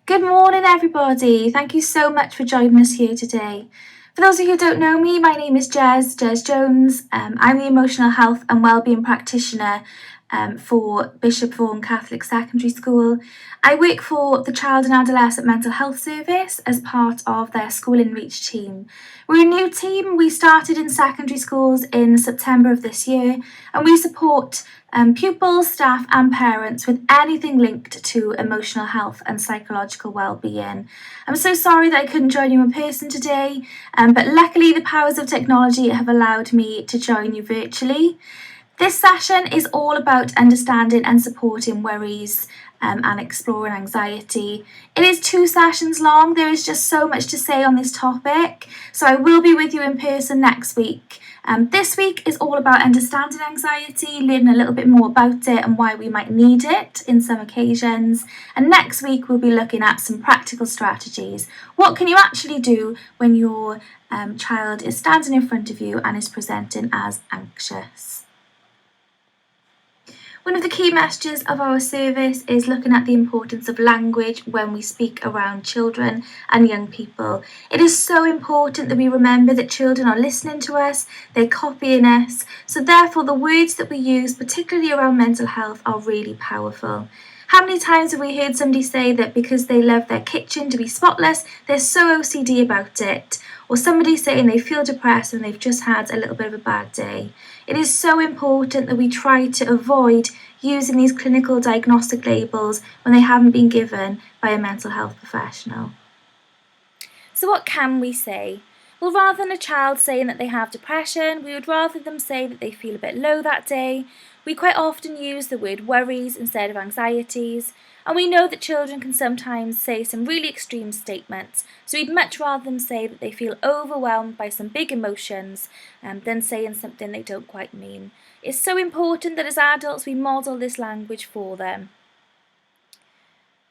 Good morning, everybody. Thank you so much for joining us here today. For those of you who don't know me, my name is Jez Jones. I'm the Emotional Health and Wellbeing Practitioner for Bishop Vaughan Catholic Secondary School. I work for the Child and Adolescent Mental Health Service as part of their School in Reach team. We're a new team. We started in secondary schools in September of this year, and we support pupils, staff and parents with anything linked to emotional health and psychological well-being. I'm so sorry that I couldn't join you in person today, but luckily the powers of technology have allowed me to join you virtually. This session is all about understanding and supporting worries and exploring anxiety. It is 2 sessions long. There is just so much to say on this topic, so I will be with you in person next week. This week is all about understanding anxiety, learning a little bit more about it and why we might need it in some occasions. And next week we'll be looking at some practical strategies. What can you actually do when your child is standing in front of you and is presenting as anxious? One of the key messages of our service is looking at the importance of language when we speak around children and young people. It is so important that we remember that children are listening to us, they're copying us, so therefore the words that we use, particularly around mental health, are really powerful. How many times have we heard somebody say that because they love their kitchen to be spotless, they're so OCD about it? Or somebody saying they feel depressed when they've just had a little bit of a bad day. It is so important that we try to avoid using these clinical diagnostic labels when they haven't been given by a mental health professional. So what can we say? Well, rather than a child saying that they have depression, we would rather them say that they feel a bit low that day. We quite often use the word worries instead of anxieties, and we know that children can sometimes say some really extreme statements, so we'd much rather them say that they feel overwhelmed by some big emotions than saying something they don't quite mean. It's so important that as adults we model this language for them.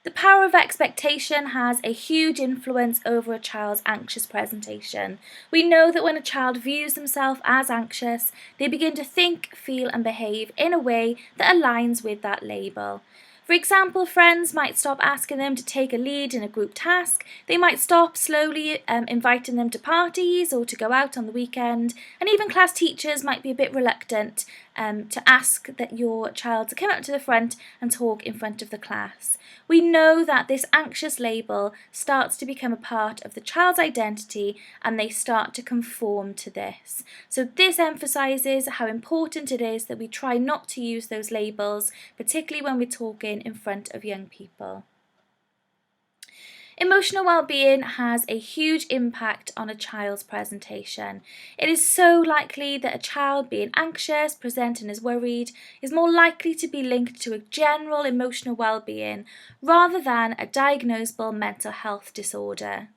The power of expectation has a huge influence over a child's anxious presentation. We know that when a child views themselves as anxious, they begin to think, feel and behave in a way that aligns with that label. For example, friends might stop asking them to take a lead in a group task, they might stop slowly inviting them to parties or to go out on the weekend, and even class teachers might be a bit reluctant to ask that your child to come up to the front and talk in front of the class. We know that this anxious label starts to become a part of the child's identity and they start to conform to this. So this emphasises how important it is that we try not to use those labels, particularly when we're talking in front of young people. Emotional well-being has a huge impact on a child's presentation. It is so likely that a child being anxious, presenting as worried, is more likely to be linked to a general emotional well-being rather than a diagnosable mental health disorder.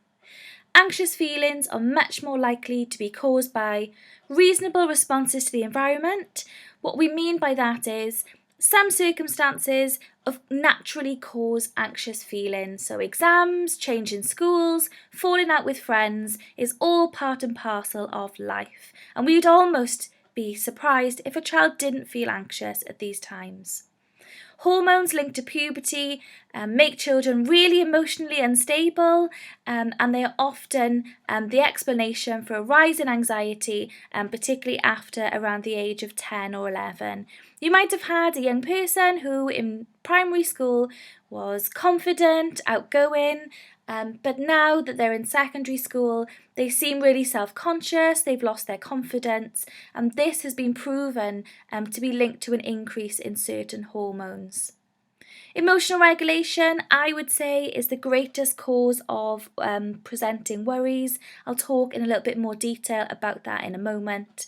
Anxious feelings are much more likely to be caused by reasonable responses to the environment. What we mean by that is some circumstances naturally cause anxious feelings. So exams, changing schools, falling out with friends is all part and parcel of life. And we would almost be surprised if a child didn't feel anxious at these times. Hormones linked to puberty make children really emotionally unstable, and they are often the explanation for a rise in anxiety, particularly after around the age of 10 or 11. You might have had a young person who in primary school was confident, outgoing, but now that they're in secondary school, they seem really self-conscious, they've lost their confidence, and this has been proven to be linked to an increase in certain hormones. Emotional regulation, I would say, is the greatest cause of presenting worries. I'll talk in a little bit more detail about that in a moment.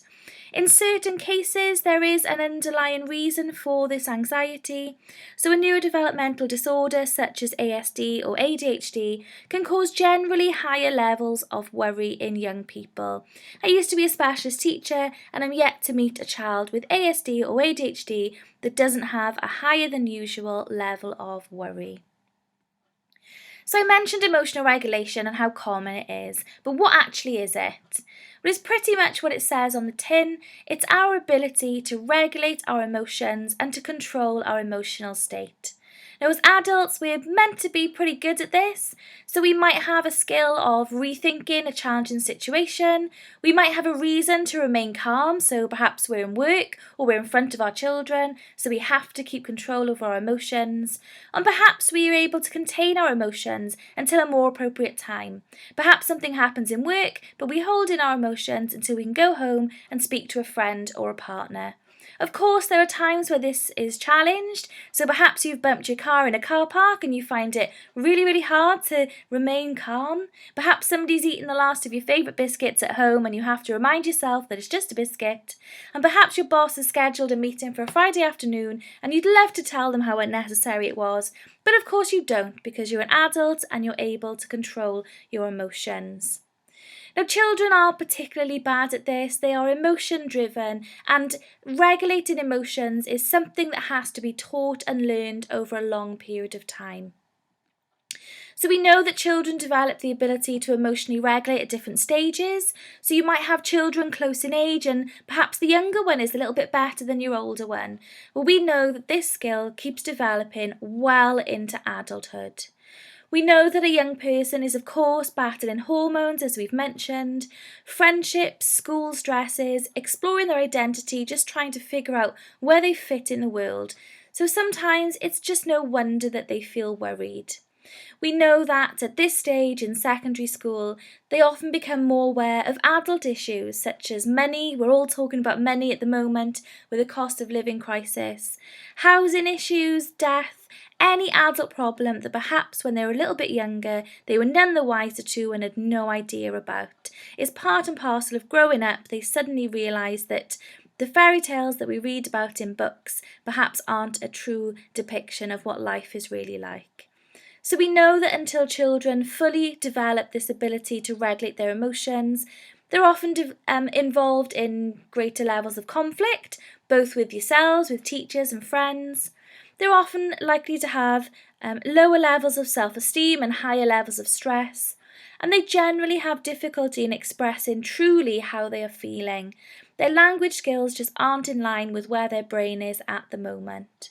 In certain cases, there is an underlying reason for this anxiety. So a neurodevelopmental disorder such as ASD or ADHD can cause generally higher levels of worry in young people. I used to be a specialist teacher and I'm yet to meet a child with ASD or ADHD that doesn't have a higher than usual level of worry. So I mentioned emotional regulation and how common it is, but what actually is it? Well, it's pretty much what it says on the tin. It's our ability to regulate our emotions and to control our emotional state. Now, as adults, we're meant to be pretty good at this, so we might have a skill of rethinking a challenging situation. We might have a reason to remain calm, so perhaps we're in work or we're in front of our children, so we have to keep control of our emotions. And perhaps we are able to contain our emotions until a more appropriate time. Perhaps something happens in work, but we hold in our emotions until we can go home and speak to a friend or a partner. Of course, there are times where this is challenged, so perhaps you've bumped your car in a car park and you find it really hard to remain calm. Perhaps somebody's eaten the last of your favourite biscuits at home and you have to remind yourself that it's just a biscuit. And perhaps your boss has scheduled a meeting for a Friday afternoon and you'd love to tell them how unnecessary it was, but of course you don't because you're an adult and you're able to control your emotions. Now, children are particularly bad at this. They are emotion driven, and regulating emotions is something that has to be taught and learned over a long period of time. So we know that children develop the ability to emotionally regulate at different stages. So you might have children close in age and perhaps the younger one is a little bit better than your older one. Well, we know that this skill keeps developing well into adulthood. We know that a young person is, of course, battling hormones, as we've mentioned, friendships, school stresses, exploring their identity, just trying to figure out where they fit in the world. So sometimes it's just no wonder that they feel worried. We know that at this stage in secondary school, they often become more aware of adult issues such as money. We're all talking about money at the moment with the cost of living crisis, housing issues, death, any adult problem that perhaps when they were a little bit younger, they were none the wiser to and had no idea about. It's part and parcel of growing up. They suddenly realise that the fairy tales that we read about in books perhaps aren't a true depiction of what life is really like. So we know that until children fully develop this ability to regulate their emotions, they're often involved in greater levels of conflict, both with yourselves, with teachers and friends. They're often likely to have lower levels of self-esteem and higher levels of stress, and they generally have difficulty in expressing truly how they are feeling. Their language skills just aren't in line with where their brain is at the moment.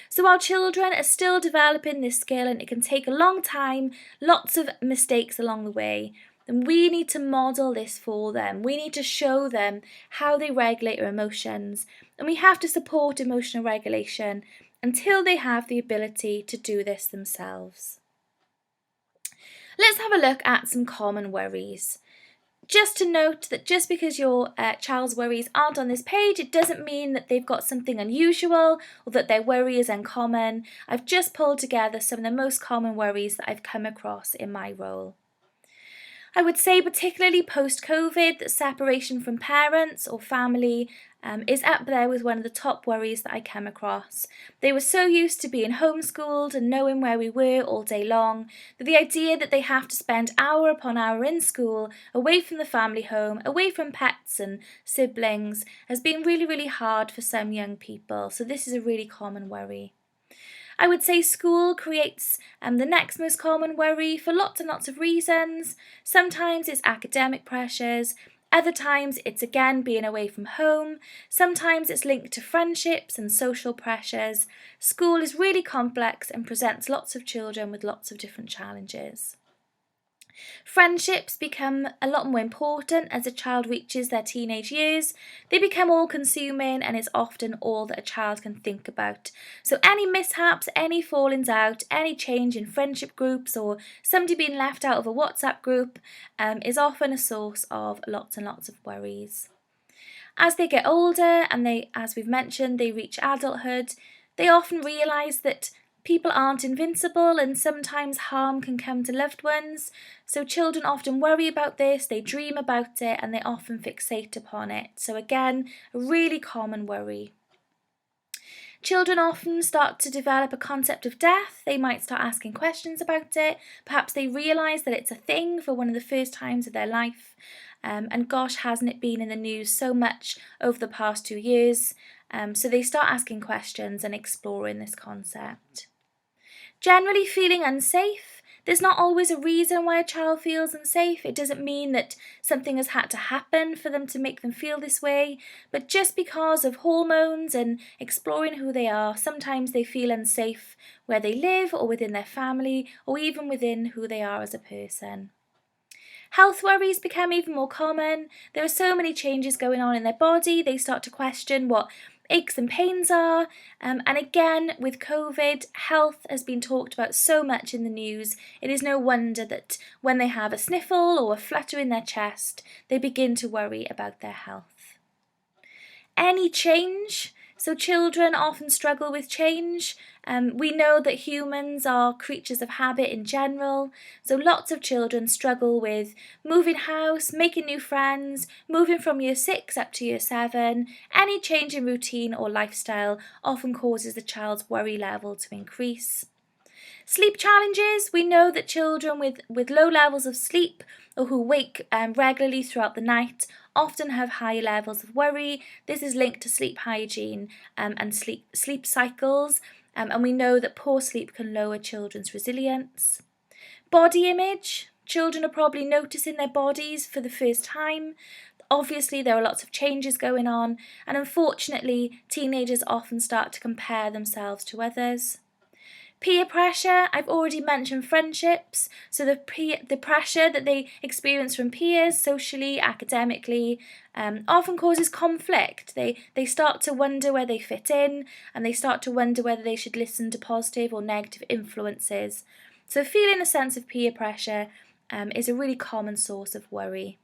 So while children are still developing this skill and it can take a long time, lots of mistakes along the way, then we need to model this for them. We need to show them how they regulate their emotions, and we have to support emotional regulation until they have the ability to do this themselves. Let's have a look at some common worries. Just to note that just because your child's worries aren't on this page, it doesn't mean that they've got something unusual or that their worry is uncommon. I've just pulled together some of the most common worries that I've come across in my role. I would say particularly post-COVID that separation from parents or family is up there with one of the top worries that I come across. They were so used to being homeschooled and knowing where we were all day long that the idea that they have to spend hour upon hour in school, away from the family home, away from pets and siblings, has been really hard for some young people. So this is a really common worry. I would say school creates the next most common worry for lots and lots of reasons. Sometimes it's academic pressures, other times it's again being away from home, sometimes it's linked to friendships and social pressures. School is really complex and presents lots of children with lots of different challenges. Friendships become a lot more important as a child reaches their teenage years. They become all-consuming and it's often all that a child can think about. So any mishaps, any fallings out, any change in friendship groups or somebody being left out of a WhatsApp group is often a source of lots and lots of worries. As they get older and as we've mentioned, they reach adulthood, they often realise that people aren't invincible and sometimes harm can come to loved ones. So children often worry about this, they dream about it and they often fixate upon it. So again, a really common worry. Children often start to develop a concept of death. They might start asking questions about it. Perhaps they realise that it's a thing for one of the first times of their life. And gosh, hasn't it been in the news so much over the past 2 years? So they start asking questions and exploring this concept. Generally feeling unsafe. There's not always a reason why a child feels unsafe. It doesn't mean that something has had to happen for them to make them feel this way, but just because of hormones and exploring who they are, sometimes they feel unsafe where they live or within their family or even within who they are as a person. Health worries become even more common. There are so many changes going on in their body, they start to question what aches and pains are. And again, with COVID, health has been talked about so much in the news. It is no wonder that when they have a sniffle or a flutter in their chest, they begin to worry about their health. Any change. So children often struggle with change. We know that humans are creatures of habit in general, so lots of children struggle with moving house, making new friends, moving from year 6 up to year 7. Any change in routine or lifestyle often causes the child's worry level to increase. Sleep challenges. We know that children with low levels of sleep or who wake regularly throughout the night often have high levels of worry. This is linked to sleep hygiene and sleep cycles, and we know that poor sleep can lower children's resilience. Body image. Children are probably noticing their bodies for the first time. Obviously, there are lots of changes going on, and unfortunately, teenagers often start to compare themselves to others. Peer pressure, I've already mentioned friendships, so the pressure that they experience from peers, socially, academically, often causes conflict. They start to wonder where they fit in, and they start to wonder whether they should listen to positive or negative influences. So feeling a sense of peer pressure is a really common source of worry.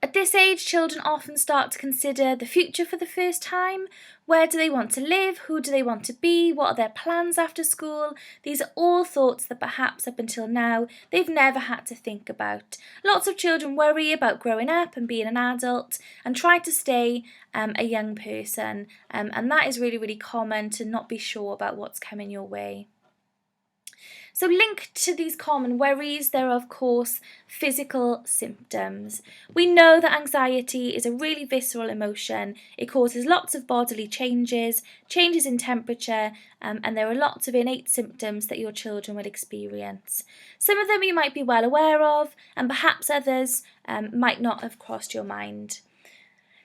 At this age, children often start to consider the future for the first time. Where do they want to live? Who do they want to be? What are their plans after school? These are all thoughts that perhaps up until now they've never had to think about. Lots of children worry about growing up and being an adult and try to stay a young person, and that is really, really common, to not be sure about what's coming your way. So linked to these common worries, there are of course physical symptoms. We know that anxiety is a really visceral emotion. It causes lots of bodily changes, changes in temperature, and there are lots of innate symptoms that your children will experience. Some of them you might be well aware of, and perhaps others might not have crossed your mind.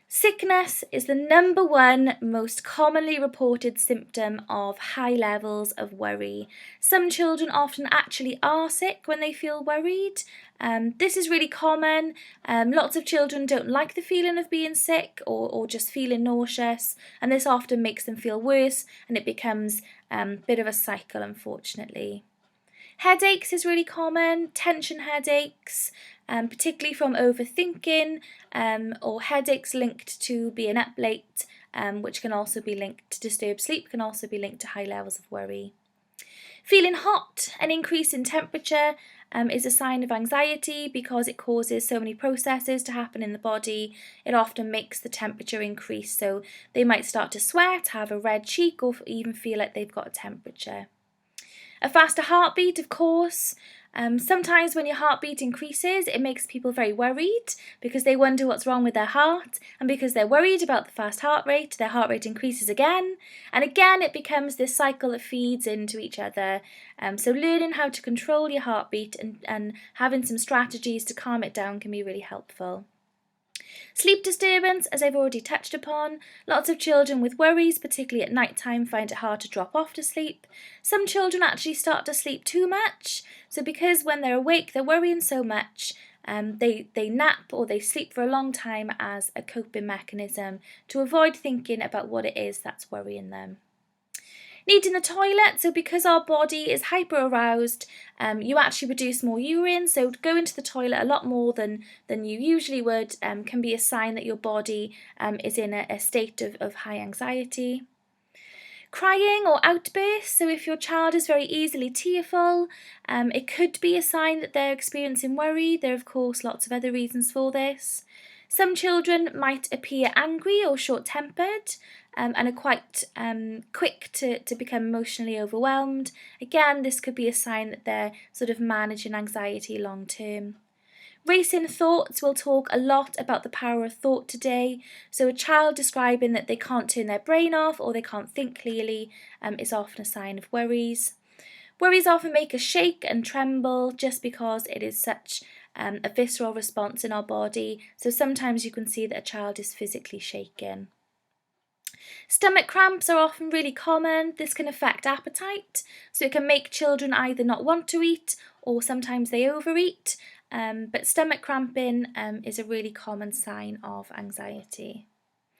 Sickness is the number one most commonly reported symptom of high levels of worry. Some children often actually are sick when they feel worried. This is really common. Lots of children don't like the feeling of being sick or just feeling nauseous, and this often makes them feel worse, and it becomes a bit of a cycle, unfortunately. Headaches is really common, tension headaches, particularly from overthinking, or headaches linked to being up late, which can also be linked to disturbed sleep, can also be linked to high levels of worry. Feeling hot, an increase in temperature, is a sign of anxiety because it causes so many processes to happen in the body. It often makes the temperature increase, so they might start to sweat, have a red cheek, or even feel like they've got a temperature. A faster heartbeat, of course. Sometimes when your heartbeat increases, it makes people very worried because they wonder what's wrong with their heart, and because they're worried about the fast heart rate, their heart rate increases again, and again it becomes this cycle that feeds into each other. So learning how to control your heartbeat and having some strategies to calm it down can be really helpful. Sleep disturbance, as I've already touched upon. Lots of children with worries, particularly at night time, find it hard to drop off to sleep. Some children actually start to sleep too much, so because when they're awake they're worrying so much, they nap or they sleep for a long time as a coping mechanism to avoid thinking about what it is that's worrying them. Needing the toilet, so because our body is hyper aroused, you actually produce more urine, so going to the toilet a lot more than you usually would can be a sign that your body is in a state of high anxiety. Crying or outbursts, so if your child is very easily tearful, it could be a sign that they're experiencing worry. There are of course lots of other reasons for this. Some children might appear angry or short-tempered, and are quite quick to become emotionally overwhelmed. Again, this could be a sign that they're sort of managing anxiety long term. Racing thoughts, we'll talk a lot about the power of thought today. So a child describing that they can't turn their brain off or they can't think clearly is often a sign of worries. Worries often make us shake and tremble just because it is such a visceral response in our body. So sometimes you can see that a child is physically shaken. Stomach cramps are often really common. This can affect appetite, so it can make children either not want to eat or sometimes they overeat. But stomach cramping is a really common sign of anxiety.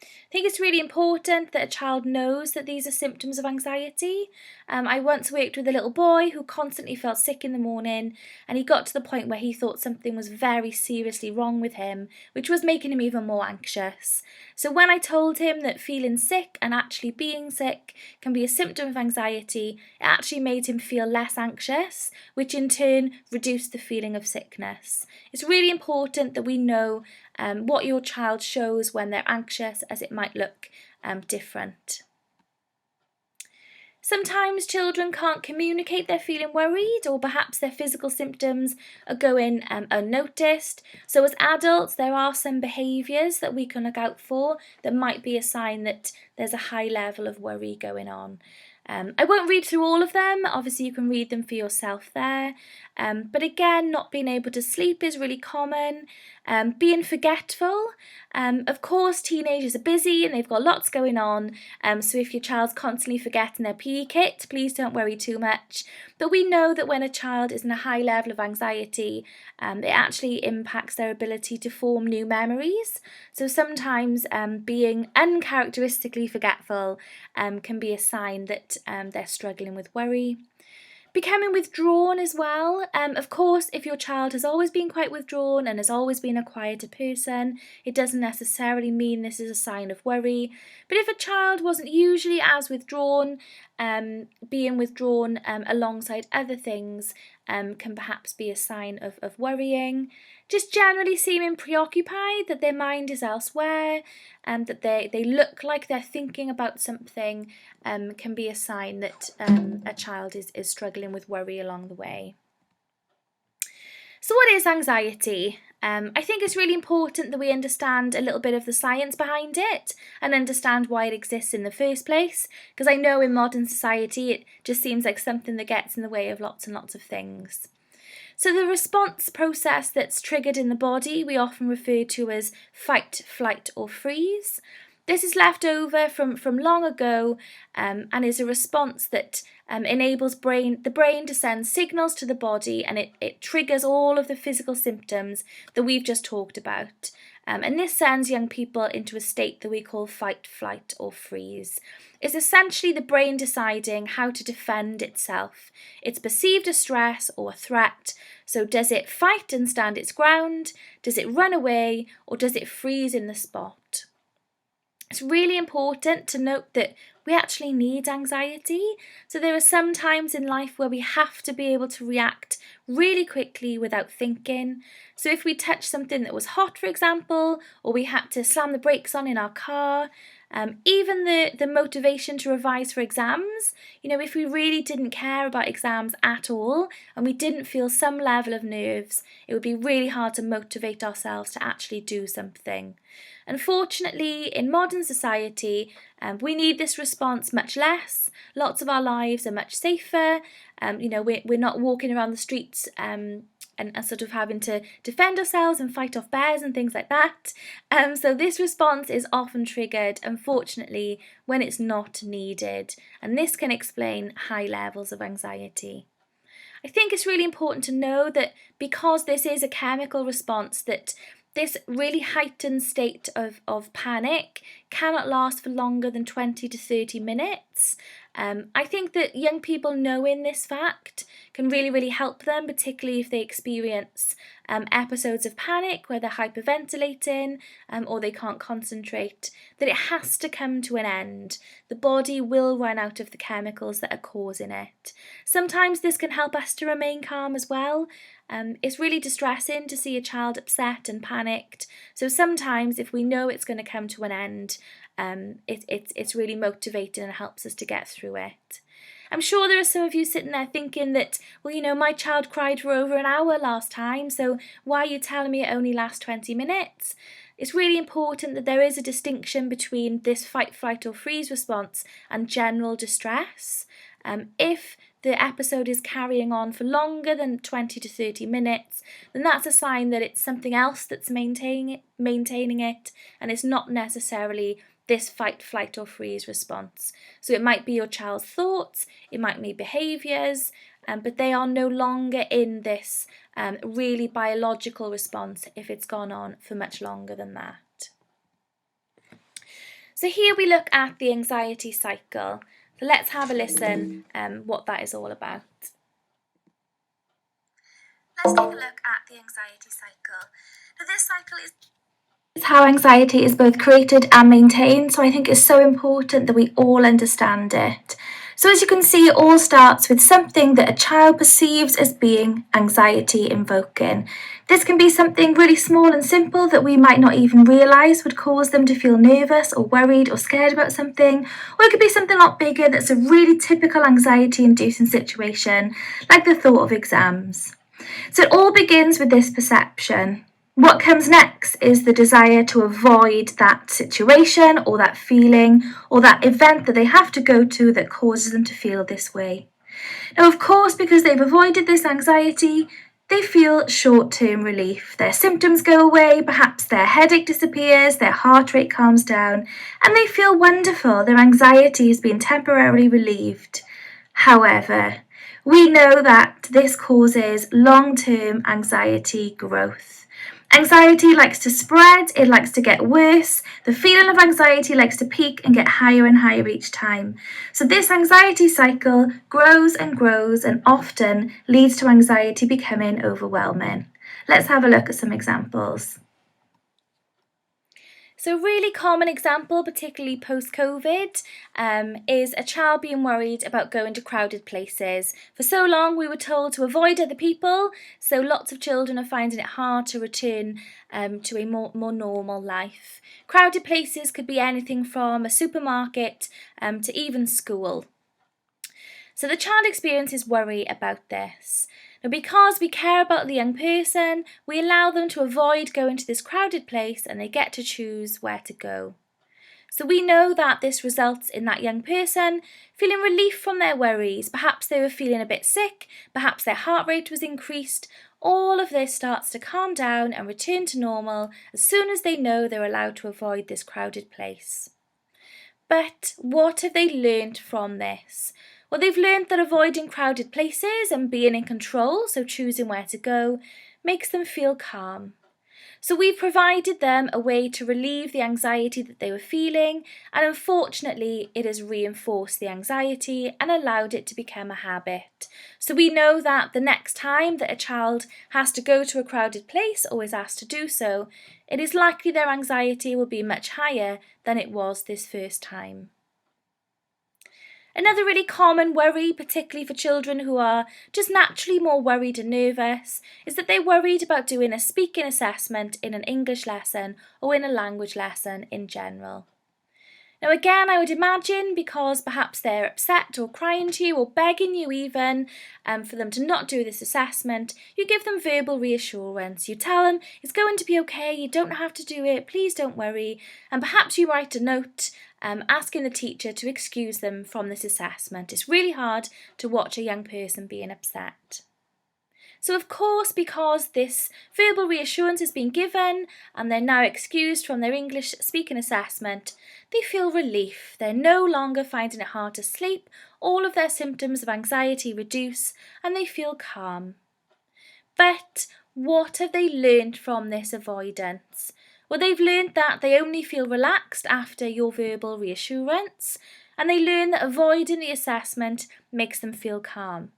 I think it's really important that a child knows that these are symptoms of anxiety. I once worked with a little boy who constantly felt sick in the morning, and he got to the point where he thought something was very seriously wrong with him, which was making him even more anxious. So when I told him that feeling sick and actually being sick can be a symptom of anxiety, it actually made him feel less anxious, which in turn reduced the feeling of sickness. It's really important that we know what your child shows when they're anxious, as it might look different. Sometimes children can't communicate they're feeling worried, or perhaps their physical symptoms are going unnoticed. So as adults, there are some behaviours that we can look out for that might be a sign that there's a high level of worry going on. I won't read through all of them, obviously you can read them for yourself there. But again, not being able to sleep is really common. Being forgetful. Of course, teenagers are busy and they've got lots going on. So if your child's constantly forgetting their PE kit, please don't worry too much. But we know that when a child is in a high level of anxiety, it actually impacts their ability to form new memories. So sometimes being uncharacteristically forgetful can be a sign that they're struggling with worry. Becoming withdrawn as well. Of course, if your child has always been quite withdrawn and has always been a quieter person, it doesn't necessarily mean this is a sign of worry. But if a child wasn't usually as withdrawn, being withdrawn alongside other things can perhaps be a sign of worrying. Just generally seeming preoccupied, that their mind is elsewhere, that they look like they're thinking about something, can be a sign that a child is struggling with worry along the way. So what is anxiety? I think it's really important that we understand a little bit of the science behind it and understand why it exists in the first place, because I know in modern society it just seems like something that gets in the way of lots and lots of things. So the response process that's triggered in the body we often refer to as fight, flight or freeze. This is left over from long ago and is a response that enables the brain to send signals to the body, and it triggers all of the physical symptoms that we've just talked about. And this sends young people into a state that we call fight, flight or freeze. It's essentially the brain deciding how to defend itself. It's perceived a stress or a threat, so does it fight and stand its ground? Does it run away? Or does it freeze in the spot? It's really important to note that we actually need anxiety. So there are some times in life where we have to be able to react really quickly without thinking. So if we touch something that was hot, for example, or we had to slam the brakes on in our car, even the motivation to revise for exams, if we really didn't care about exams at all and we didn't feel some level of nerves, it would be really hard to motivate ourselves to actually do something. Unfortunately, in modern society, we need this response much less. Lots of our lives are much safer. We're not walking around the streets and sort of having to defend ourselves and fight off bears and things like that. So this response is often triggered, unfortunately, when it's not needed. And this can explain high levels of anxiety. I think it's really important to know that because this is a chemical response, that this really heightened state of panic cannot last for longer than 20 to 30 minutes. I think that young people knowing this fact can really, really help them, particularly if they experience episodes of panic where they're hyperventilating or they can't concentrate, that it has to come to an end. The body will run out of the chemicals that are causing it. Sometimes this can help us to remain calm as well. It's really distressing to see a child upset and panicked. So sometimes if we know it's going to come to an end, it's really motivating and helps us to get through it. I'm sure there are some of you sitting there thinking that, well, my child cried for over an hour last time, so why are you telling me it only lasts 20 minutes? It's really important that there is a distinction between this fight, flight or freeze response and general distress. If the episode is carrying on for longer than 20 to 30 minutes, then that's a sign that it's something else that's maintaining it, and it's not necessarily this fight, flight or freeze response. So it might be your child's thoughts, it might be behaviours, but they are no longer in this really biological response if it's gone on for much longer than that. So here we look at the anxiety cycle. So let's have a listen what that is all about. Let's take a look at the anxiety cycle. Now this cycle is how anxiety is both created and maintained, so I think it's so important that we all understand it. So as you can see, it all starts with something that a child perceives as being anxiety invoking. This can be something really small and simple that we might not even realise would cause them to feel nervous or worried or scared about something, or it could be something a lot bigger that's a really typical anxiety-inducing situation, like the thought of exams. So it all begins with this perception. What comes next is the desire to avoid that situation or that feeling or that event that they have to go to that causes them to feel this way. Now, of course, because they've avoided this anxiety, they feel short-term relief. Their symptoms go away, perhaps their headache disappears, their heart rate calms down, and they feel wonderful. Their anxiety has been temporarily relieved. However, we know that this causes long-term anxiety growth. Anxiety likes to spread, it likes to get worse. The feeling of anxiety likes to peak and get higher and higher each time. So this anxiety cycle grows and often leads to anxiety becoming overwhelming. Let's have a look at some examples. So a really common example, particularly post-COVID, is a child being worried about going to crowded places. For so long we were told to avoid other people, so lots of children are finding it hard to return to a more normal life. Crowded places could be anything from a supermarket to even school. So the child experiences worry about this. Now, because we care about the young person, we allow them to avoid going to this crowded place and they get to choose where to go. So we know that this results in that young person feeling relief from their worries. Perhaps they were feeling a bit sick, perhaps their heart rate was increased. All of this starts to calm down and return to normal as soon as they know they're allowed to avoid this crowded place. But what have they learned from this? Well, they've learned that avoiding crowded places and being in control, so choosing where to go, makes them feel calm. So we've provided them a way to relieve the anxiety that they were feeling, and unfortunately it has reinforced the anxiety and allowed it to become a habit. So we know that the next time that a child has to go to a crowded place or is asked to do so, it is likely their anxiety will be much higher than it was this first time. Another really common worry, particularly for children who are just naturally more worried and nervous, is that they're worried about doing a speaking assessment in an English lesson or in a language lesson in general. Now again, I would imagine because perhaps they're upset or crying to you or begging you even for them to not do this assessment, you give them verbal reassurance. You tell them it's going to be okay, you don't have to do it, please don't worry, and perhaps you write a note asking the teacher to excuse them from this assessment. It's really hard to watch a young person being upset. So of course, because this verbal reassurance has been given and they're now excused from their English speaking assessment, they feel relief. They're no longer finding it hard to sleep, all of their symptoms of anxiety reduce and they feel calm. But what have they learned from this avoidance? Well, they've learned that they only feel relaxed after your verbal reassurance, and they learn that avoiding the assessment makes them feel calm.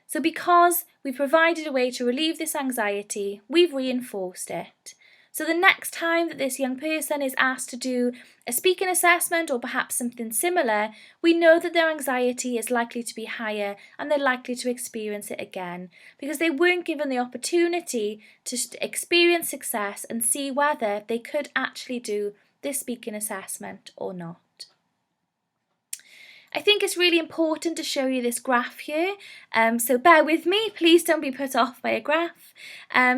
So because we've provided a way to relieve this anxiety, we've reinforced it. So the next time that this young person is asked to do a speaking assessment or perhaps something similar, we know that their anxiety is likely to be higher and they're likely to experience it again because they weren't given the opportunity to experience success and see whether they could actually do this speaking assessment or not. I think it's really important to show you this graph here, so bear with me, please don't be put off by a graph.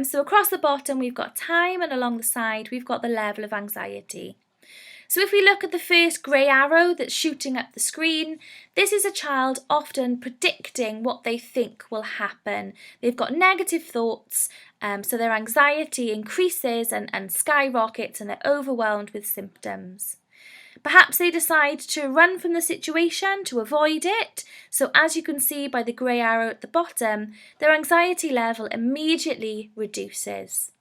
So across the bottom we've got time and along the side we've got the level of anxiety. So if we look at the first grey arrow that's shooting up the screen, this is a child often predicting what they think will happen. They've got negative thoughts, so their anxiety increases and skyrockets, and they're overwhelmed with symptoms. Perhaps they decide to run from the situation to avoid it. So as you can see by the grey arrow at the bottom, their anxiety level immediately reduces.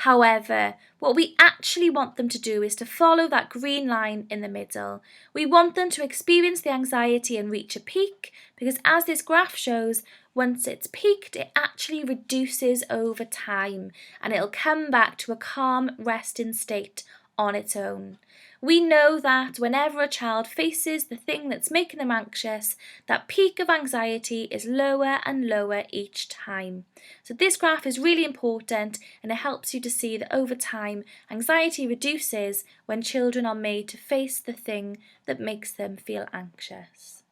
However, what we actually want them to do is to follow that green line in the middle. We want them to experience the anxiety and reach a peak, because as this graph shows, once it's peaked, it actually reduces over time and it'll come back to a calm, resting state on its own. We know that whenever a child faces the thing that's making them anxious, that peak of anxiety is lower and lower each time. So this graph is really important, and it helps you to see that over time, anxiety reduces when children are made to face the thing that makes them feel anxious.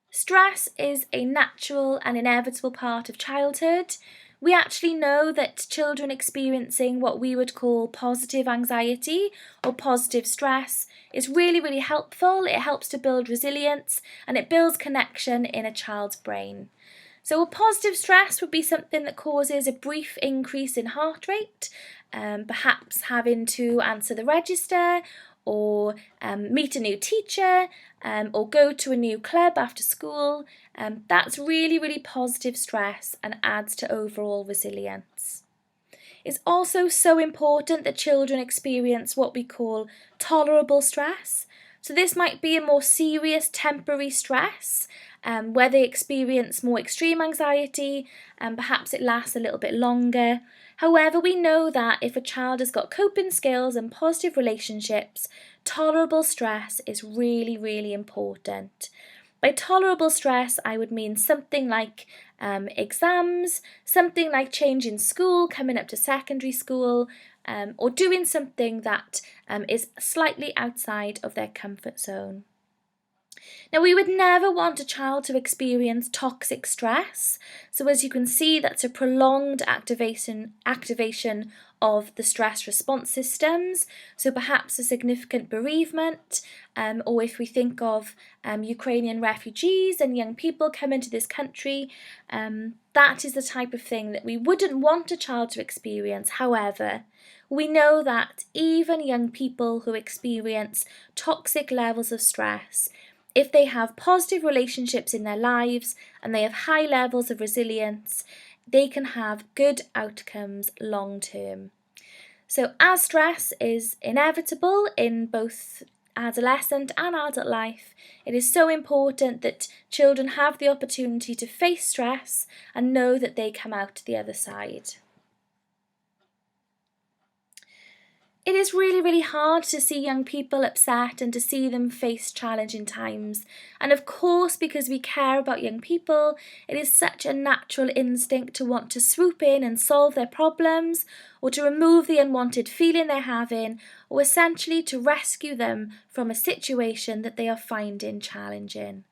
Stress is a natural and inevitable part of childhood. We actually know that children experiencing what we would call positive anxiety or positive stress is really, really helpful. It helps to build resilience and it builds connection in a child's brain. So a positive stress would be something that causes a brief increase in heart rate, perhaps having to answer the register or meet a new teacher or go to a new club after school. That's really, really positive stress and adds to overall resilience. It's also so important that children experience what we call tolerable stress. So this might be a more serious temporary stress where they experience more extreme anxiety and perhaps it lasts a little bit longer. However, we know that if a child has got coping skills and positive relationships, tolerable stress is really, really important. By tolerable stress, I would mean something like exams, something like changing school, coming up to secondary school, or doing something that is slightly outside of their comfort zone. Now, we would never want a child to experience toxic stress. So as you can see, that's a prolonged activation of the stress response systems. So perhaps a significant bereavement, or if we think of Ukrainian refugees and young people coming to this country, that is the type of thing that we wouldn't want a child to experience. However, we know that even young people who experience toxic levels of stress, if they have positive relationships in their lives and they have high levels of resilience, they can have good outcomes long term. So as stress is inevitable in both adolescent and adult life, it is so important that children have the opportunity to face stress and know that they come out the other side. It is really, really hard to see young people upset and to see them face challenging times. And of course, because we care about young people, it is such a natural instinct to want to swoop in and solve their problems, or to remove the unwanted feeling they're having, or essentially to rescue them from a situation that they are finding challenging.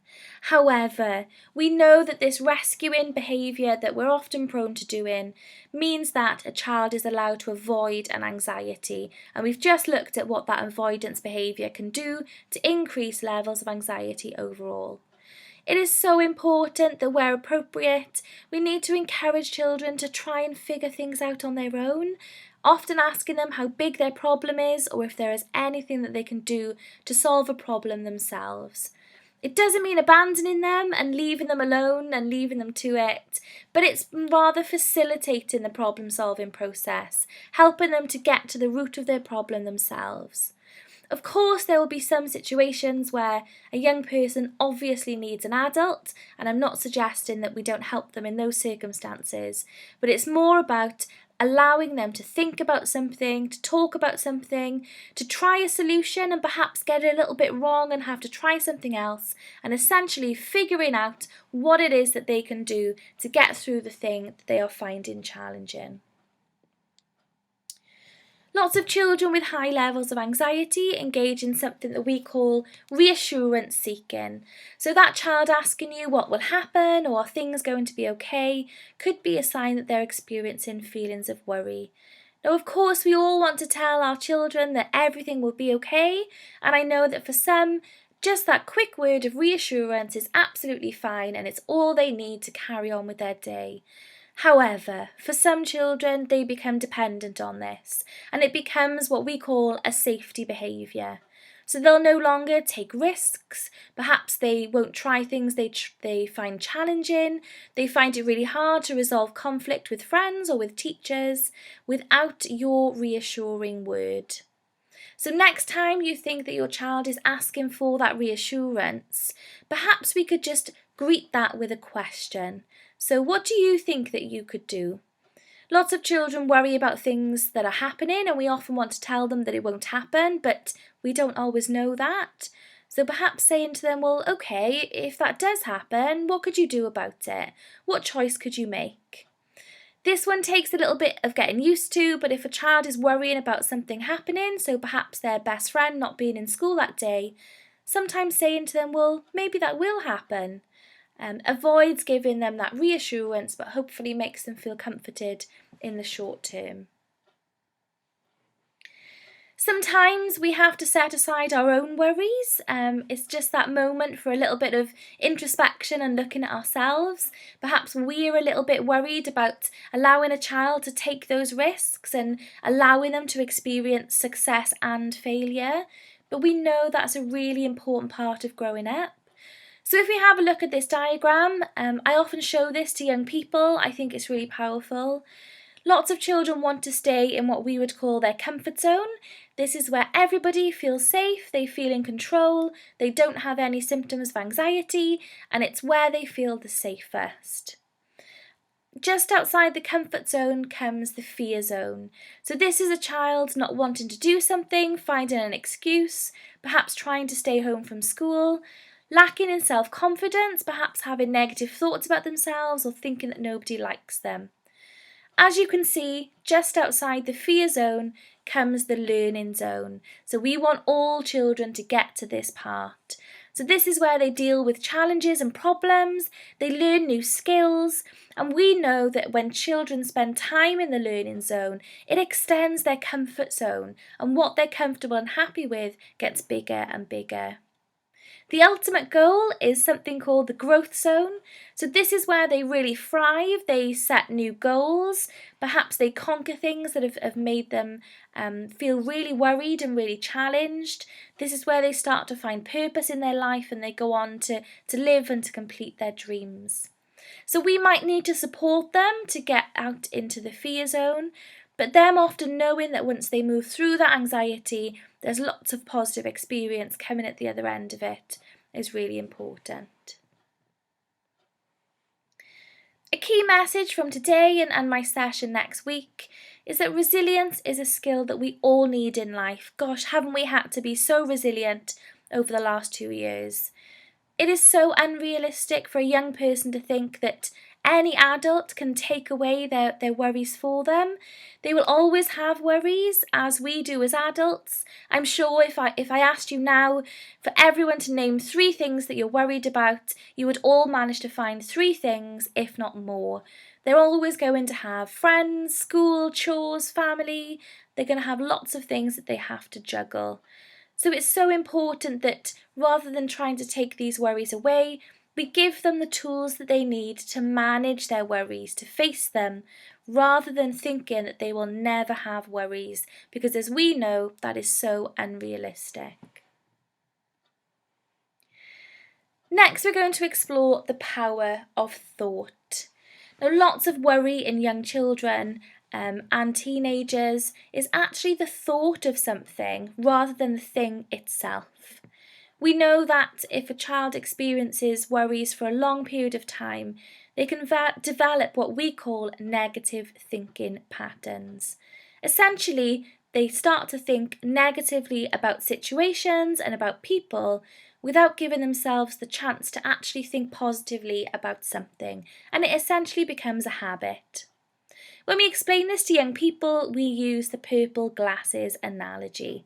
However, we know that this rescuing behaviour that we're often prone to doing means that a child is allowed to avoid an anxiety, and we've just looked at what that avoidance behaviour can do to increase levels of anxiety overall. It is so important that where appropriate, we need to encourage children to try and figure things out on their own, often asking them how big their problem is or if there is anything that they can do to solve a problem themselves. It doesn't mean abandoning them and leaving them alone and leaving them to it, but it's rather facilitating the problem-solving process, helping them to get to the root of their problem themselves. Of course, there will be some situations where a young person obviously needs an adult, and I'm not suggesting that we don't help them in those circumstances, but it's more about allowing them to think about something, to talk about something, to try a solution and perhaps get it a little bit wrong and have to try something else, and essentially figuring out what it is that they can do to get through the thing that they are finding challenging. Lots of children with high levels of anxiety engage in something that we call reassurance seeking. So that child asking you what will happen or are things going to be okay could be a sign that they're experiencing feelings of worry. Now, of course, we all want to tell our children that everything will be okay, and I know that for some, just that quick word of reassurance is absolutely fine and it's all they need to carry on with their day. However, for some children, they become dependent on this, and it becomes what we call a safety behaviour. So they'll no longer take risks, perhaps they won't try things they find challenging, they find it really hard to resolve conflict with friends or with teachers without your reassuring word. So next time you think that your child is asking for that reassurance, perhaps we could just greet that with a question. So what do you think that you could do? Lots of children worry about things that are happening and we often want to tell them that it won't happen, but we don't always know that. So perhaps saying to them, well, okay, if that does happen, what could you do about it? What choice could you make? This one takes a little bit of getting used to, but if a child is worrying about something happening, so perhaps their best friend not being in school that day, sometimes saying to them, well, maybe that will happen. Avoids giving them that reassurance, but hopefully makes them feel comforted in the short term. Sometimes we have to set aside our own worries. It's just that moment for a little bit of introspection and looking at ourselves. Perhaps we're a little bit worried about allowing a child to take those risks and allowing them to experience success and failure. But we know that's a really important part of growing up. So if we have a look at this diagram, I often show this to young people. I think it's really powerful. Lots of children want to stay in what we would call their comfort zone. This is where everybody feels safe, they feel in control, they don't have any symptoms of anxiety, and it's where they feel the safest. Just outside the comfort zone comes the fear zone. So this is a child not wanting to do something, finding an excuse, perhaps trying to stay home from school, lacking in self-confidence, perhaps having negative thoughts about themselves or thinking that nobody likes them. As you can see, just outside the fear zone comes the learning zone. So we want all children to get to this part. So this is where they deal with challenges and problems, they learn new skills, and we know that when children spend time in the learning zone, it extends their comfort zone, and what they're comfortable and happy with gets bigger and bigger. The ultimate goal is something called the growth zone. So this is where they really thrive, they set new goals, perhaps they conquer things that have made them feel really worried and really challenged. This is where they start to find purpose in their life and they go on to live and to complete their dreams. So we might need to support them to get out into the fear zone, but them often knowing that once they move through that anxiety, there's lots of positive experience coming at the other end of it is really important. A key message from today and my session next week is that resilience is a skill that we all need in life. Gosh, haven't we had to be so resilient over the last 2 years? It is so unrealistic for a young person to think that any adult can take away their worries for them. They will always have worries, as we do as adults. I'm sure if I asked you now for everyone to name 3 things that you're worried about, you would all manage to find 3 things, if not more. They're always going to have friends, school, chores, family. They're going to have lots of things that they have to juggle. So it's so important that rather than trying to take these worries away, we give them the tools that they need to manage their worries, to face them, rather than thinking that they will never have worries, because as we know, that is so unrealistic. Next, we're going to explore the power of thought. Now, lots of worry in young children and teenagers is actually the thought of something rather than the thing itself. We know that if a child experiences worries for a long period of time, they can develop what we call negative thinking patterns. Essentially, they start to think negatively about situations and about people without giving themselves the chance to actually think positively about something, and it essentially becomes a habit. When we explain this to young people, we use the purple glasses analogy.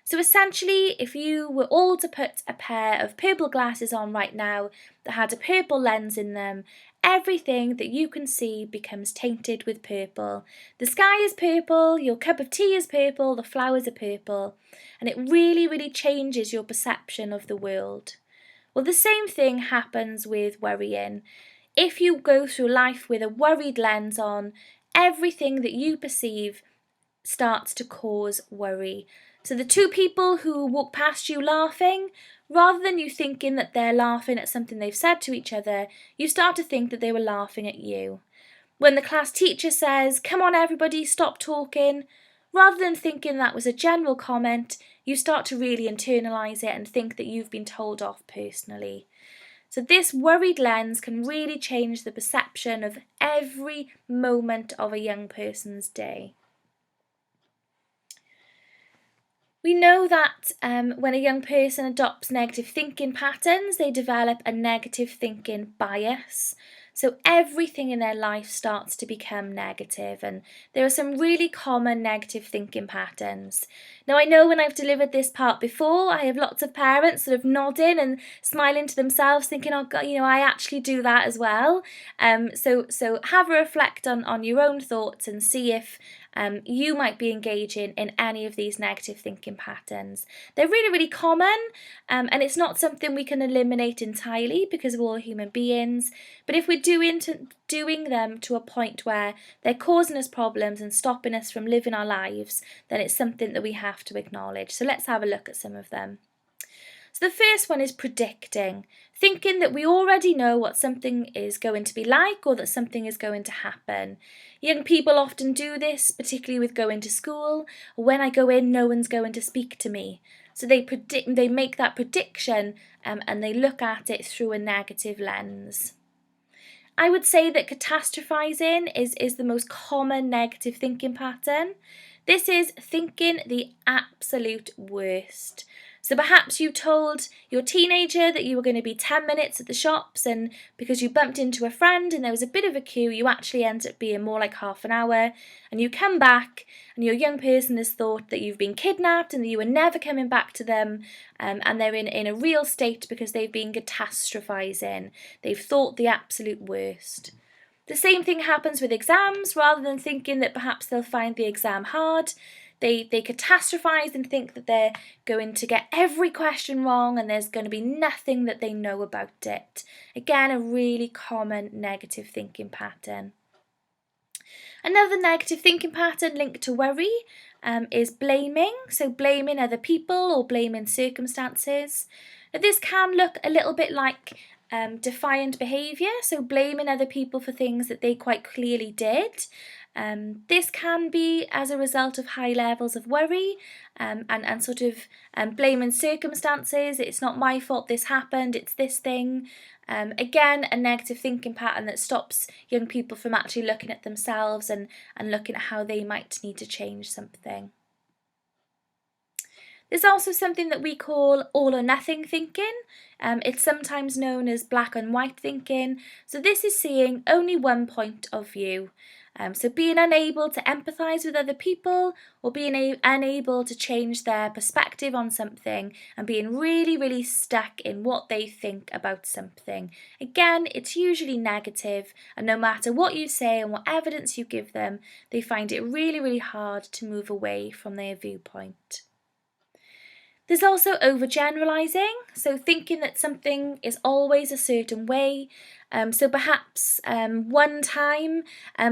So essentially, if you were all to put a pair of purple glasses on right now that had a purple lens in them, everything that you can see becomes tainted with purple. The sky is purple, your cup of tea is purple, the flowers are purple, and it really, really changes your perception of the world. Well, the same thing happens with worrying. If you go through life with a worried lens on, everything that you perceive starts to cause worry. So the two people who walk past you laughing, rather than you thinking that they're laughing at something they've said to each other, you start to think that they were laughing at you. When the class teacher says, "Come on everybody, stop talking," rather than thinking that was a general comment, you start to really internalise it and think that you've been told off personally. So this worried lens can really change the perception of every moment of a young person's day. We know that when a young person adopts negative thinking patterns, they develop a negative thinking bias. So everything in their life starts to become negative, and there are some really common negative thinking patterns. Now, I know when I've delivered this part before, I have lots of parents sort of nodding and smiling to themselves, thinking, "Oh God, I actually do that as well." So have a reflect on your own thoughts and see if you might be engaging in any of these negative thinking patterns. They're really, really common, and it's not something we can eliminate entirely because we're all human beings. But if we're doing them to a point where they're causing us problems and stopping us from living our lives, then it's something that we have to acknowledge. So let's have a look at some of them. So the first one is predicting, thinking that we already know what something is going to be like or that something is going to happen. Young people often do this, particularly with going to school. When I go in, no one's going to speak to me. So they make that prediction and they look at it through a negative lens. I would say that catastrophizing is the most common negative thinking pattern. This is thinking the absolute worst. So perhaps you told your teenager that you were going to be 10 minutes at the shops, and because you bumped into a friend and there was a bit of a queue, you actually end up being more like half an hour, and you come back and your young person has thought that you've been kidnapped and that you were never coming back to them, and they're in a real state because they've been catastrophizing. They've thought the absolute worst. The same thing happens with exams. Rather than thinking that perhaps they'll find the exam hard, they catastrophize and think that they're going to get every question wrong and there's going to be nothing that they know about it. Again, a really common negative thinking pattern. Another negative thinking pattern linked to worry is blaming. So blaming other people or blaming circumstances. Now, this can look a little bit like defiant behaviour, so blaming other people for things that they quite clearly did. This can be as a result of high levels of worry and sort of blaming circumstances. It's not my fault this happened, it's this thing. Again, a negative thinking pattern that stops young people from actually looking at themselves and looking at how they might need to change something. There's also something that we call all or nothing thinking. It's sometimes known as black and white thinking. So this is seeing only one point of view. So being unable to empathise with other people or being unable to change their perspective on something and being really, really stuck in what they think about something. Again, it's usually negative, and no matter what you say and what evidence you give them, they find it really, really hard to move away from their viewpoint. There's also overgeneralising, so thinking that something is always a certain way. So perhaps one time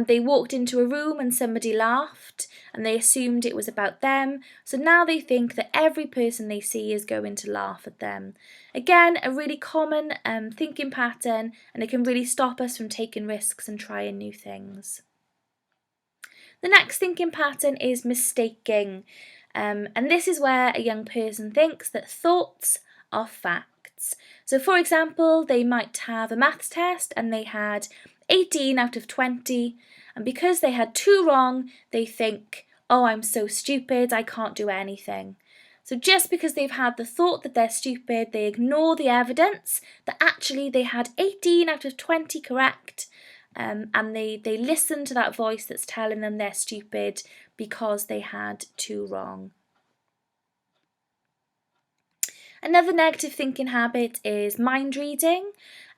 they walked into a room and somebody laughed and they assumed it was about them. So now they think that every person they see is going to laugh at them. Again, a really common thinking pattern, and it can really stop us from taking risks and trying new things. The next thinking pattern is mistaking. And this is where a young person thinks that thoughts are facts. So for example, they might have a maths test and they had 18 out of 20, and because they had 2 wrong, they think, "Oh, I'm so stupid, I can't do anything." So just because they've had the thought that they're stupid, they ignore the evidence that actually they had 18 out of 20 correct, and they listen to that voice that's telling them they're stupid because they had 2 wrong. Another negative thinking habit is mind reading.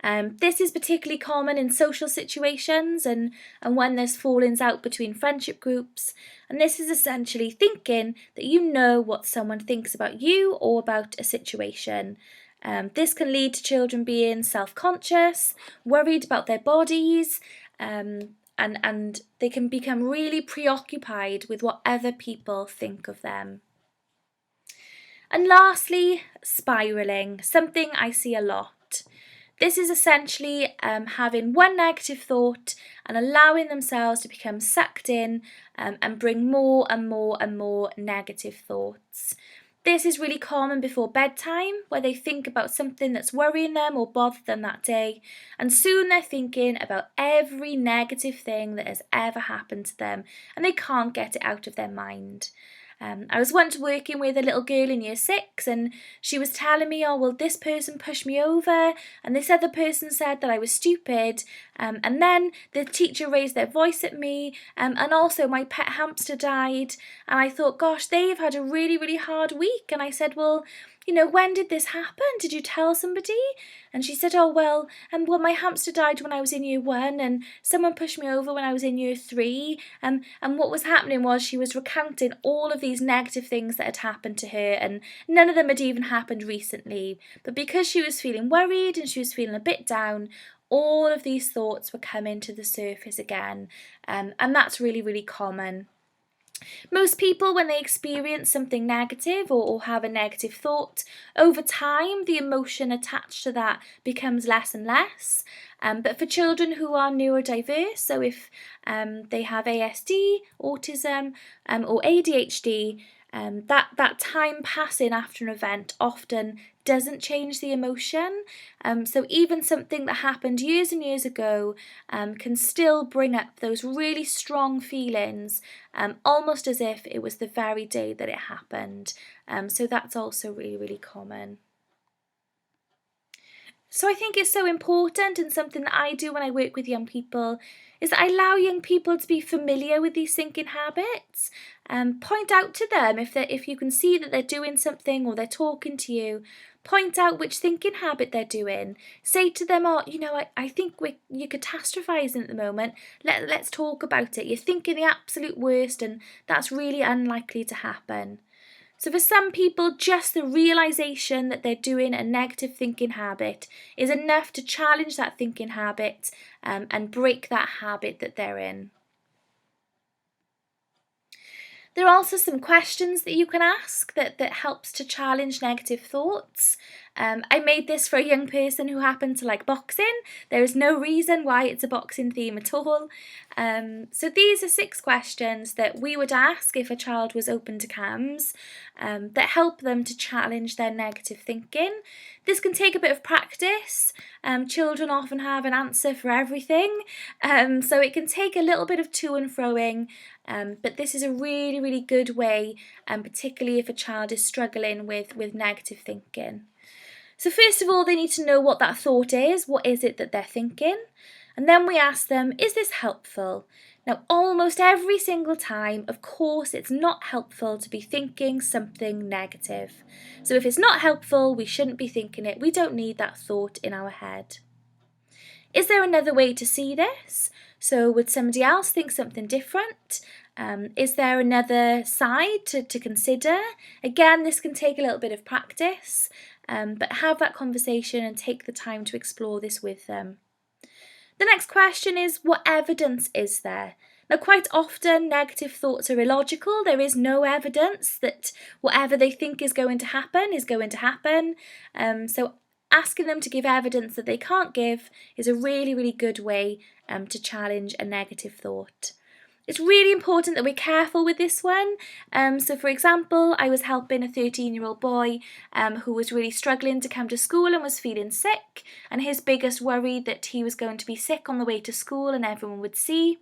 This is particularly common in social situations and when there's fallings out between friendship groups. And this is essentially thinking that you know what someone thinks about you or about a situation. This can lead to children being self-conscious, worried about their bodies, and they can become really preoccupied with what other people think of them. And lastly, spiralling, something I see a lot. This is essentially having one negative thought and allowing themselves to become sucked in and bring more and more and more negative thoughts. This is really common before bedtime, where they think about something that's worrying them or bothered them that day, and soon they're thinking about every negative thing that has ever happened to them, and they can't get it out of their mind. I was once working with a little girl in year 6 and she was telling me, oh, well, this person pushed me over and this other person said that I was stupid, and then the teacher raised their voice at me, and also my pet hamster died, and I thought, gosh, they've had a really, really hard week. And I said, well, when did this happen? Did you tell somebody? And she said, oh, well, my hamster died when I was in year 1 and someone pushed me over when I was in year 3. And what was happening was she was recounting all of these negative things that had happened to her, and none of them had even happened recently. But because she was feeling worried and she was feeling a bit down, all of these thoughts were coming to the surface again. And that's really, really common. Most people, when they experience something negative or have a negative thought, over time the emotion attached to that becomes less and less. But for children who are neurodiverse, so if they have ASD, autism, or ADHD, that time passing after an event often doesn't change the emotion. So even something that happened years and years ago can still bring up those really strong feelings, almost as if it was the very day that it happened. So that's also really, really common. So I think it's so important, and something that I do when I work with young people is that I allow young people to be familiar with these thinking habits. Point out to them if you can see that they're doing something or they're talking to you. Point out which thinking habit they're doing. Say to them, oh, I think you're catastrophising at the moment. Let's talk about it. You're thinking the absolute worst, and that's really unlikely to happen. So for some people, just the realisation that they're doing a negative thinking habit is enough to challenge that thinking habit and break that habit that they're in. There are also some questions that you can ask that helps to challenge negative thoughts. I made this for a young person who happened to like boxing. There is no reason why it's a boxing theme at all. So these are 6 questions that we would ask if a child was open to CAMHS that help them to challenge their negative thinking. This can take a bit of practice. Children often have an answer for everything, so it can take a little bit of to and froing, but this is a really, really good way, particularly if a child is struggling with negative thinking. So first of all, they need to know what that thought is. What is it that they're thinking? And then we ask them, is this helpful? Now, almost every single time, of course, it's not helpful to be thinking something negative. So if it's not helpful, we shouldn't be thinking it. We don't need that thought in our head. Is there another way to see this? So would somebody else think something different? Is there another side to consider? Again, this can take a little bit of practice, but have that conversation and take the time to explore this with them. The next question is, what evidence is there? Now, quite often negative thoughts are illogical. There is no evidence that whatever they think is going to happen is going to happen. So asking them to give evidence that they can't give is a really, really good way to challenge a negative thought. It's really important that we're careful with this one. So for example, I was helping a 13-year-old boy who was really struggling to come to school and was feeling sick, and his biggest worry that he was going to be sick on the way to school and everyone would see.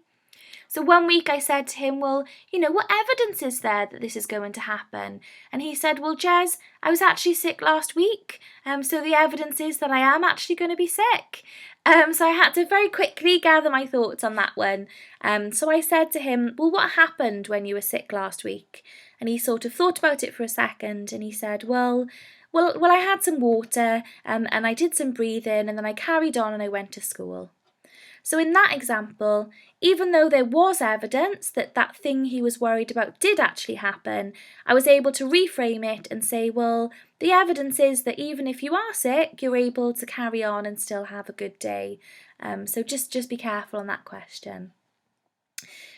So one week I said to him, well, what evidence is there that this is going to happen? And he said, well, Jez, I was actually sick last week, so the evidence is that I am actually going to be sick. So I had to very quickly gather my thoughts on that one. So I said to him, well, what happened when you were sick last week? And he sort of thought about it for a second and he said, well, Well, I had some water and I did some breathing, and then I carried on and I went to school. So in that example, even though there was evidence that that thing he was worried about did actually happen, I was able to reframe it and say, well, the evidence is that even if you are sick, you're able to carry on and still have a good day. So just be careful on that question.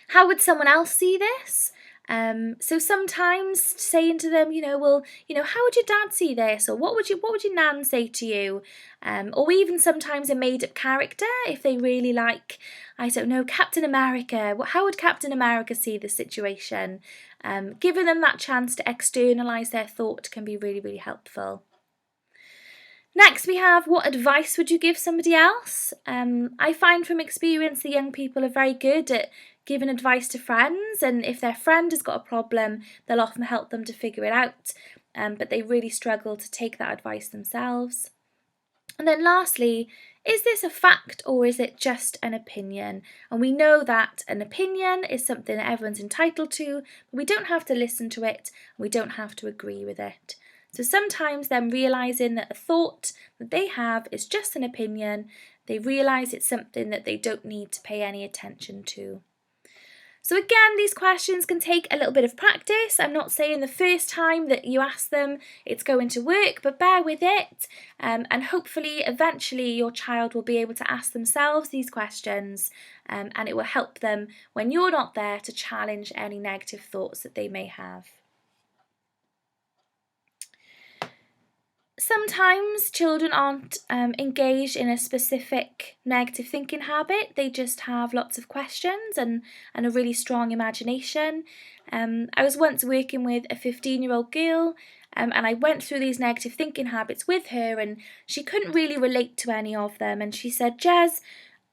How would someone else see this? So sometimes saying to them, how would your dad see this? Or what would your nan say to you? Or even sometimes a made-up character, if they really like, I don't know, Captain America. How would Captain America see the situation? Giving them that chance to externalise their thought can be really, really helpful. Next we have, what advice would you give somebody else? I find from experience the young people are very good at giving advice to friends, and if their friend has got a problem, they'll often help them to figure it out, but they really struggle to take that advice themselves. And then lastly, is this a fact or is it just an opinion? And we know that an opinion is something that everyone's entitled to, but we don't have to listen to it, and we don't have to agree with it. So sometimes them realising that a thought that they have is just an opinion, they realise it's something that they don't need to pay any attention to. So again, these questions can take a little bit of practice. I'm not saying the first time that you ask them it's going to work, but bear with it, and hopefully eventually your child will be able to ask themselves these questions, and it will help them when you're not there to challenge any negative thoughts that they may have. Sometimes children aren't engaged in a specific negative thinking habit. They just have lots of questions and a really strong imagination. I was once working with a 15-year-old girl, and I went through these negative thinking habits with her, and she couldn't really relate to any of them. And she said, Jez,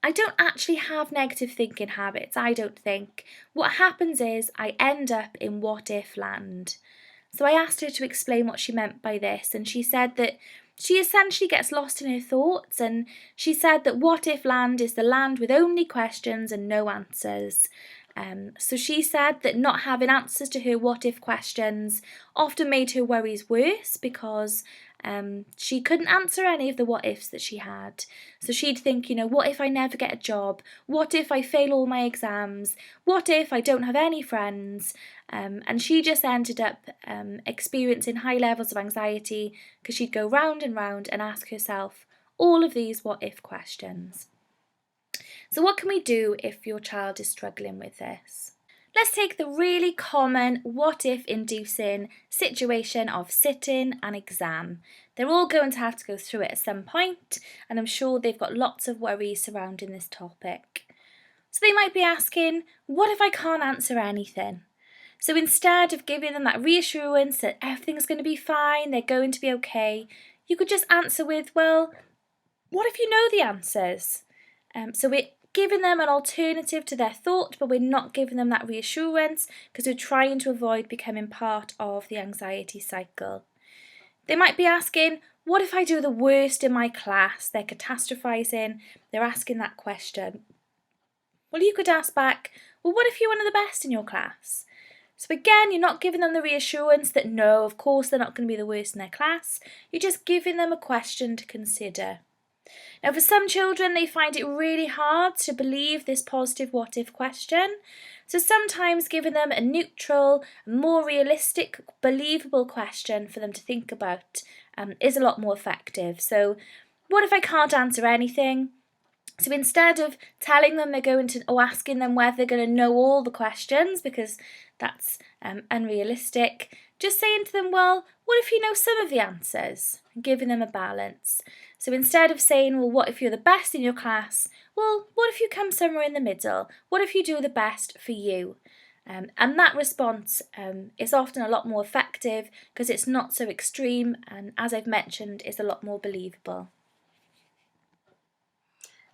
I don't actually have negative thinking habits, I don't think. What happens is I end up in what if land. So I asked her to explain what she meant by this, and she said that she essentially gets lost in her thoughts, and she said that what if land is the land with only questions and no answers. So she said that not having answers to her what if questions often made her worries worse because she couldn't answer any of the what ifs that she had. So she'd think, what if I never get a job? What if I fail all my exams? What if I don't have any friends? And she just ended up experiencing high levels of anxiety because she'd go round and round and ask herself all of these what if questions. So what can we do if your child is struggling with this? Let's take the really common what if inducing situation of sitting an exam. They're all going to have to go through it at some point, and I'm sure they've got lots of worries surrounding this topic. So they might be asking, what if I can't answer anything? So instead of giving them that reassurance that everything's going to be fine, they're going to be okay, you could just answer with, well, what if you know the answers? So we're giving them an alternative to their thought, but we're not giving them that reassurance because we're trying to avoid becoming part of the anxiety cycle. They might be asking, what if I do the worst in my class? They're catastrophising, they're asking that question. Well, you could ask back, well, what if you're one of the best in your class? So again, you're not giving them the reassurance that no, of course they're not going to be the worst in their class. You're just giving them a question to consider. Now, for some children, they find it really hard to believe this positive what if question. So sometimes giving them a neutral, more realistic, believable question for them to think about is a lot more effective. So what if I can't answer anything? So instead of telling them they're going to, or asking them whether they're going to know all the questions, because that's unrealistic, just saying to them, well, what if you know some of the answers? And giving them a balance. So instead of saying, well, what if you're the best in your class? Well, what if you come somewhere in the middle? What if you do the best for you? And that response is often a lot more effective because it's not so extreme, and as I've mentioned, is a lot more believable.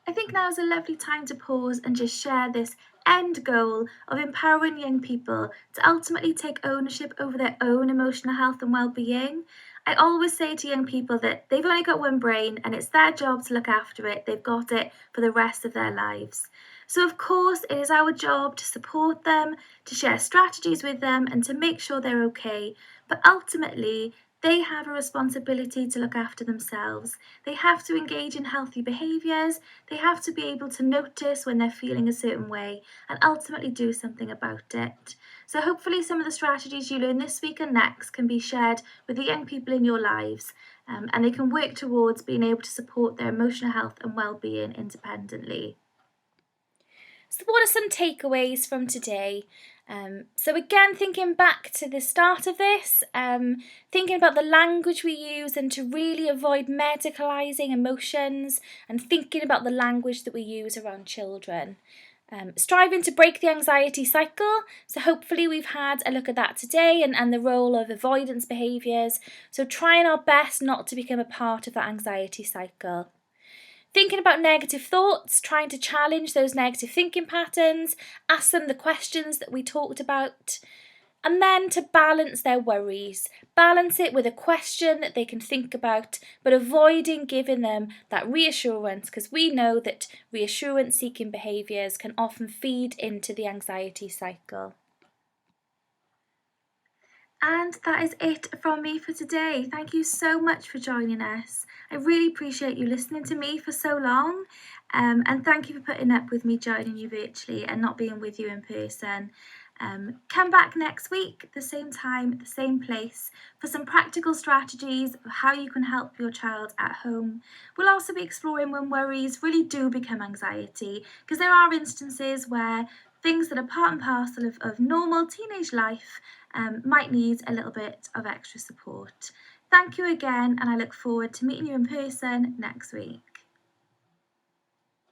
I think now is a lovely time to pause and just share this end goal of empowering young people to ultimately take ownership over their own emotional health and well-being. I always say to young people that they've only got one brain and it's their job to look after it. They've got it for the rest of their lives. So of course it is our job to support them, to share strategies with them and to make sure they're okay. But ultimately They have a responsibility to look after themselves. They have to engage in healthy behaviours. They have to be able to notice when they're feeling a certain way and ultimately do something about it. So hopefully some of the strategies you learn this week and next can be shared with the young people in your lives, and they can work towards being able to support their emotional health and well-being independently. So what are some takeaways from today? So again, thinking back to the start of this, thinking about the language we use and to really avoid medicalising emotions and thinking about the language that we use around children. Striving to break the anxiety cycle. So hopefully we've had a look at that today and the role of avoidance behaviours. So trying our best not to become a part of that anxiety cycle. Thinking about negative thoughts, trying to challenge those negative thinking patterns, ask them the questions that we talked about, and then to balance their worries. Balance it with a question that they can think about, but avoiding giving them that reassurance, because we know that reassurance seeking behaviours can often feed into the anxiety cycle. And that is it from me for today. Thank you so much for joining us. I really appreciate you listening to me for so long. And thank you for putting up with me joining you virtually and not being with you in person. Come back next week at the same time, at the same place, for some practical strategies of how you can help your child at home. We'll also be exploring when worries really do become anxiety, because there are instances where things that are part and parcel of normal teenage life might need a little bit of extra support. Thank you again, and I look forward to meeting you in person next week.